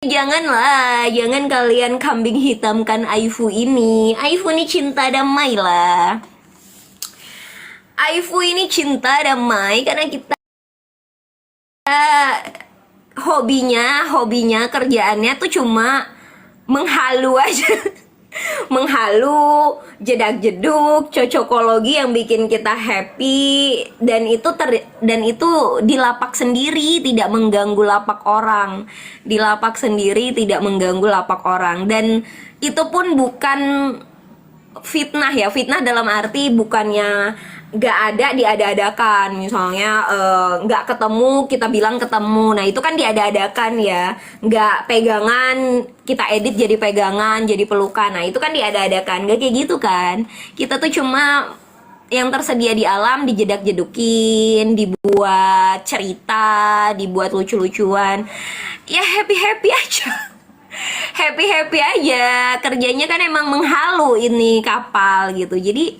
Janganlah, jangan kalian kambing hitamkan Aifu ini. Aifu ini cinta damai lah. Aifu ini cinta damai karena kita hobinya kerjaannya tuh cuma menghalu aja. Menghalu, jedak-jeduk, cocokologi yang bikin kita happy, dan itu di lapak sendiri, tidak mengganggu lapak orang. Di lapak sendiri tidak mengganggu lapak orang, dan itu pun bukan fitnah ya. Fitnah dalam arti bukannya nggak ada diada-adakan, misalnya nggak ketemu kita bilang ketemu, nah itu kan diada-adakan ya. Nggak pegangan kita edit jadi pegangan jadi pelukan, nah itu kan diada-adakan, nggak kayak gitu kan. Kita tuh cuma yang tersedia di alam dijedak-jedukin, dibuat cerita, dibuat lucu-lucuan, ya happy-happy aja. Happy-happy aja, kerjanya kan emang menghalu ini kapal gitu. Jadi,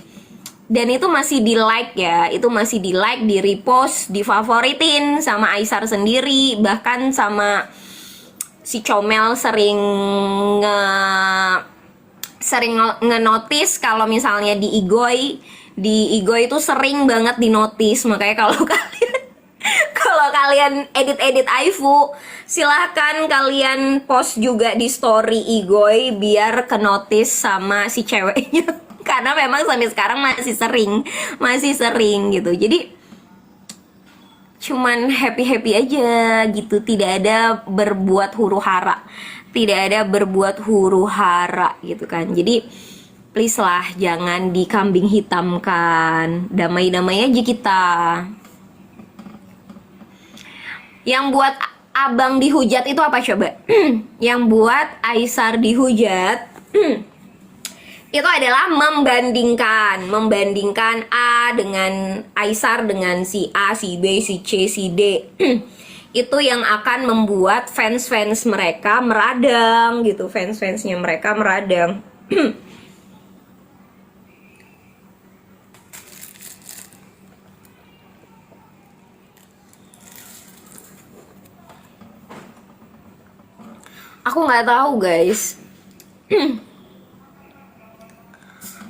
dan itu masih di like ya, itu masih di like, di repost, di favoritin sama Aisar sendiri, bahkan sama si Comel sering nge-notice kalau misalnya di Igoy itu sering banget di notice. Makanya kalau kalian edit Aifu, silahkan kalian post juga di story Igoy biar ke notice sama si ceweknya. Karena memang sampai sekarang masih sering gitu. Jadi cuman happy aja gitu, tidak ada berbuat huru hara, gitu kan. Jadi please lah, jangan dikambing hitamkan, damai-damai aja kita. Yang buat abang dihujat itu apa coba? Yang buat Aisar dihujat itu adalah membandingkan A dengan Aisar dengan si A, si B, si C, si D. Itu yang akan membuat fans mereka meradang gitu, fansnya mereka meradang. Aku nggak tahu guys.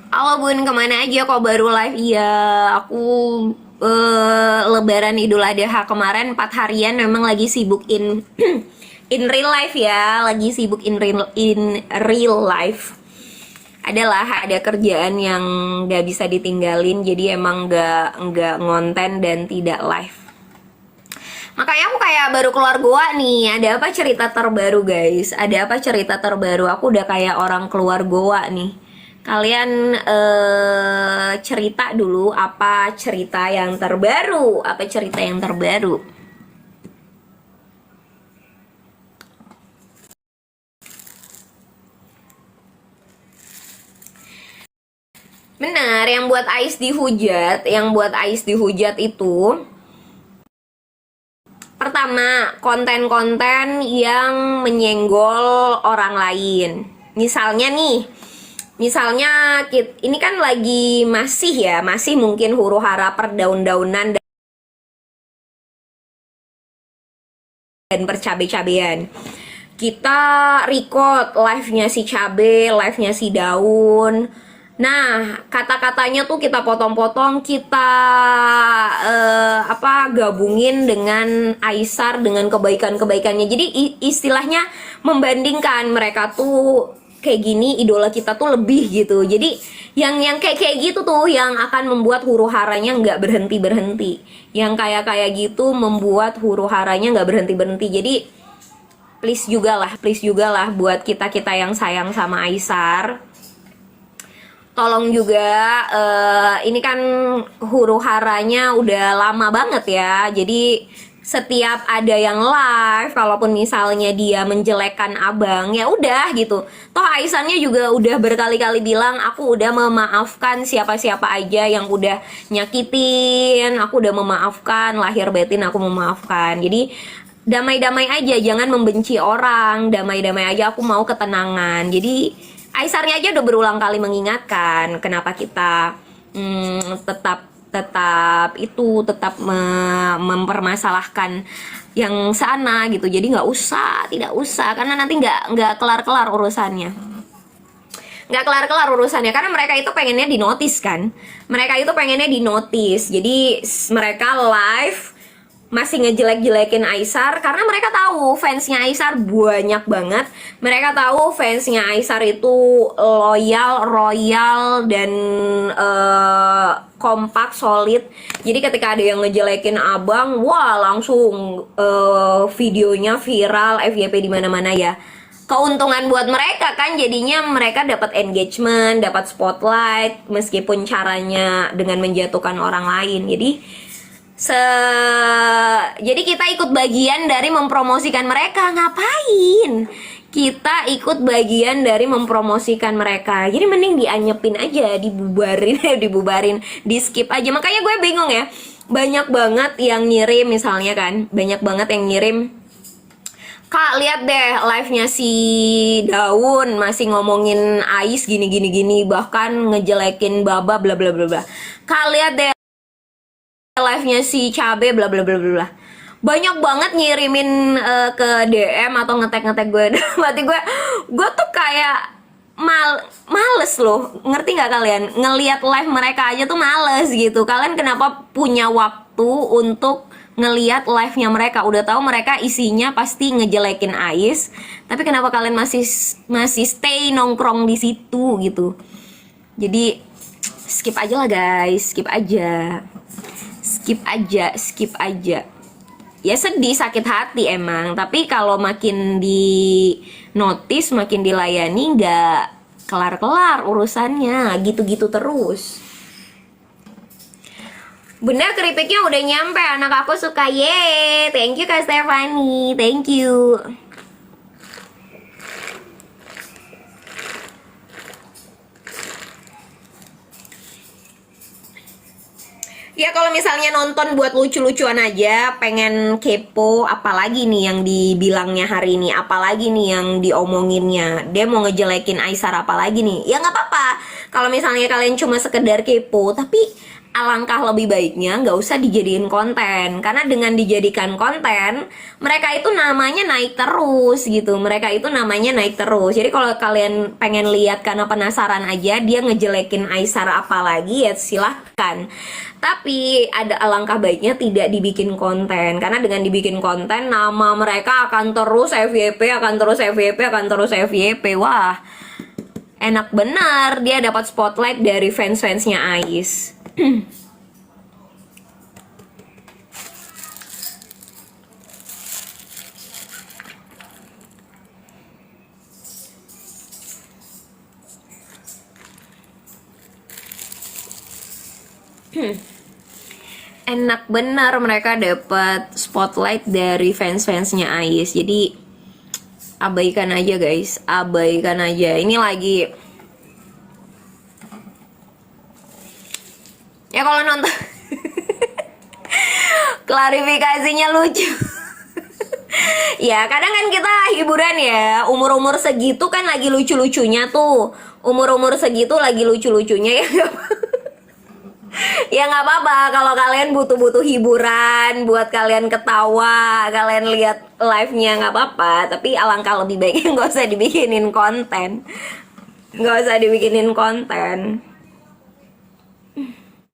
Halo Bun, kemana aja kok baru live? Iya, aku Lebaran Idul Adha kemarin 4 harian memang lagi sibuk in real life ya, lagi sibuk in real life. Ada kerjaan yang nggak bisa ditinggalin, jadi emang nggak ngonten dan tidak live. Makanya aku kayak baru keluar goa nih. Ada apa cerita terbaru guys? Ada apa cerita terbaru? Aku udah kayak orang keluar goa nih. Kalian cerita dulu apa cerita yang terbaru? Apa cerita yang terbaru? Benar, yang buat Ais dihujat itu pertama, konten-konten yang menyenggol orang lain. Misalnya ini kan lagi masih mungkin huru hara perdaun-daunan dan percabe-cabean. Kita record live-nya si cabe, live-nya si daun. Nah, kata-katanya tuh kita potong-potong, kita gabungin dengan Aisar dengan kebaikan-kebaikannya. Jadi istilahnya membandingkan mereka tuh kayak gini, idola kita tuh lebih gitu. Jadi yang kayak gitu tuh yang akan membuat huru haranya nggak berhenti. Yang kayak gitu membuat huru haranya nggak berhenti. Jadi please juga lah buat kita yang sayang sama Aisar, tolong juga, ini kan huru haranya udah lama banget ya. Jadi setiap ada yang live, kalaupun misalnya dia menjelekkan abang, ya udah gitu. Toh Aisannya juga udah berkali-kali bilang, aku udah memaafkan siapa-siapa aja yang udah nyakitin, aku udah memaafkan, lahir batin aku memaafkan. Jadi damai-damai aja, jangan membenci orang, damai-damai aja, aku mau ketenangan. Jadi Aisarnya aja udah berulang kali mengingatkan kenapa kita tetap tetap mempermasalahkan yang sana gitu. Jadi tidak usah, karena nanti nggak kelar-kelar urusannya. Nggak kelar-kelar urusannya, karena mereka itu pengennya dinotis kan. Mereka itu pengennya dinotis. Jadi mereka live masih ngejelek-jelekin Aisar karena mereka tahu fansnya Aisar banyak banget. Mereka tahu fansnya Aisar itu loyal, royal, dan kompak, solid. Jadi ketika ada yang ngejelekin abang, wah langsung videonya viral, FYP di mana-mana ya. Keuntungan buat mereka kan, jadinya mereka dapat engagement, dapat spotlight, meskipun caranya dengan menjatuhkan orang lain. Jadi kita ikut bagian dari mempromosikan mereka. Ngapain kita ikut bagian dari mempromosikan mereka? Jadi mending dianyepin aja, dibubarin, di skip aja. Makanya gue bingung ya, banyak banget yang ngirim, misalnya kan, banyak banget yang ngirim, Kak, lihat deh live-nya si Daun masih ngomongin Ais gini, bahkan ngejelekin Baba bla bla bla bla. Kak, lihat deh live-nya si Cabe bla bla bla bla. Banyak banget ngirimin ke DM atau ngetek gue. Berarti gue tuh kayak males loh. Ngerti nggak kalian? Ngelihat live mereka aja tuh males gitu. Kalian kenapa punya waktu untuk ngeliat live-nya mereka? Udah tahu mereka isinya pasti ngejelekin Ais, tapi kenapa kalian masih stay nongkrong di situ gitu? Jadi skip aja lah guys, skip aja. Ya sedih, sakit hati emang, tapi kalau makin di notice, makin dilayani, nggak kelar-kelar urusannya, gitu-gitu terus. Bener, keripiknya udah nyampe, anak aku suka. Yeay, thank you Kak Stefani, thank you. Ya kalau misalnya nonton buat lucu-lucuan aja, pengen kepo, apalagi nih yang dibilangnya hari ini, apalagi nih yang diomonginnya, dia mau ngejelekin Aisar apalagi nih, ya nggak apa-apa. Kalau misalnya kalian cuma sekedar kepo, tapi alangkah lebih baiknya nggak usah dijadiin konten, karena dengan dijadikan konten mereka itu namanya naik terus gitu. Jadi kalau kalian pengen lihat karena penasaran aja dia ngejelekin Aisar apalagi, ya silahkan. Tapi ada alangkah baiknya tidak dibikin konten, karena dengan dibikin konten nama mereka akan terus FYP. Wah, enak benar dia dapat spotlight dari fans-fansnya Ais. Enak benar mereka dapat spotlight dari fans-fansnya Ais. Jadi abaikan aja guys, abaikan aja. Ini lagi ya kalau nonton klarifikasinya lucu. Ya kadang kan kita hiburan ya, umur-umur segitu kan lagi lucu-lucunya tuh. Umur-umur segitu lagi lucu-lucunya ya. Ya nggak apa-apa kalau kalian butuh hiburan buat kalian ketawa, kalian lihat live-nya, nggak apa-apa. Tapi alangkah lebih baiknya nggak usah dibikinin konten.